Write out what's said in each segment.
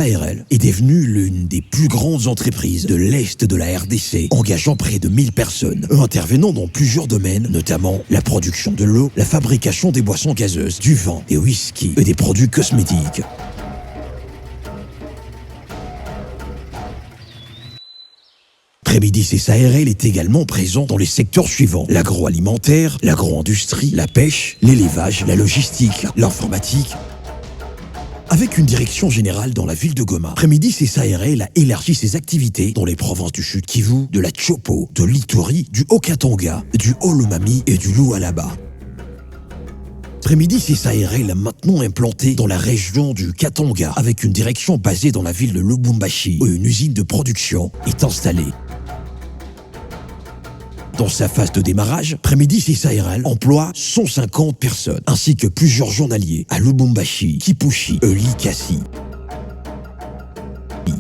ARL est devenue l'une des plus grandes entreprises de l'Est de la RDC, engageant près de 1000 personnes, intervenant dans plusieurs domaines, notamment la production de l'eau, la fabrication des boissons gazeuses, du vin, des whisky et des produits cosmétiques. Prémidis SARL est également présent dans les secteurs suivants: l'agroalimentaire, l'agro-industrie, la pêche, l'élevage, la logistique, l'informatique. Avec une direction générale dans la ville de Goma, Prémidis SARL a élargi ses activités dans les provinces du Sud Kivu, de la Tshopo, de l'Ituri, du Haut-Katanga, du Haut-Lomami et du Lualaba. Prémidis SARL est maintenant implanté dans la région du Katanga avec une direction basée dans la ville de Lubumbashi où une usine de production est installée. Dans sa phase de démarrage, Prémidis SARL emploie 150 personnes, ainsi que plusieurs journaliers à Lubumbashi, Kipushi et Likasi.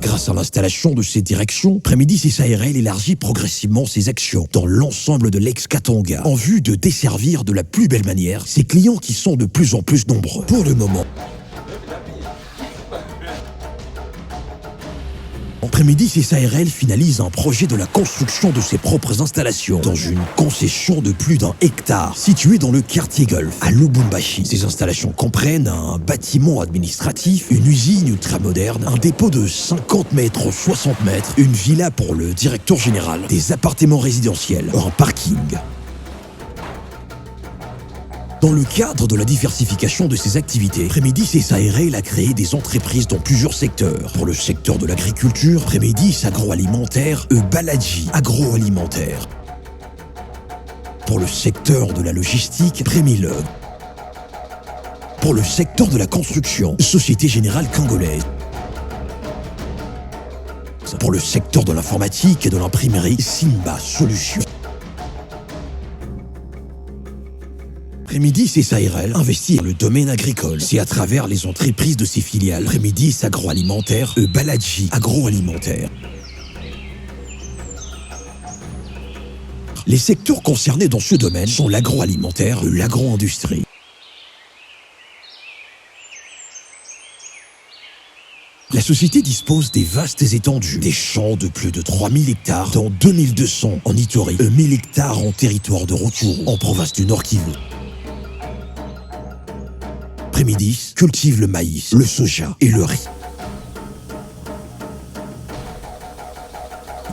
Grâce à l'installation de ces directions, Prémidis SARL élargit progressivement ses actions dans l'ensemble de l'ex-Katanga en vue de desservir de la plus belle manière ses clients qui sont de plus en plus nombreux. Pour le moment, Prémidis SARL finalise un projet de la construction de ses propres installations dans une concession de plus d'1 hectare située dans le quartier Golf à Lubumbashi. Ces installations comprennent un bâtiment administratif, une usine ultramoderne, un dépôt de 50 mètres 60 mètres, une villa pour le directeur général, des appartements résidentiels, un parking. Dans le cadre de la diversification de ses activités, Prémidis SARL a créé des entreprises dans plusieurs secteurs. Pour le secteur de l'agriculture, Prémidis agroalimentaire et Baladji agroalimentaire. Pour le secteur de la logistique, Prémilog. Pour le secteur de la construction, Société Générale Congolaise. Pour le secteur de l'informatique et de l'imprimerie, Simba Solutions. Prémidis SARL investit dans le domaine agricole. C'est à travers les entreprises de ses filiales Prémidis agroalimentaire et Baladji agroalimentaire. Les secteurs concernés dans ce domaine sont l'agroalimentaire et l'agro-industrie. La société dispose des vastes étendues, des champs de plus de 3000 hectares, dont 2200 en Ituri et 1000 hectares en territoire de Rutshuru, en province du Nord Kivu. Prémidis cultive le maïs, le soja et le riz.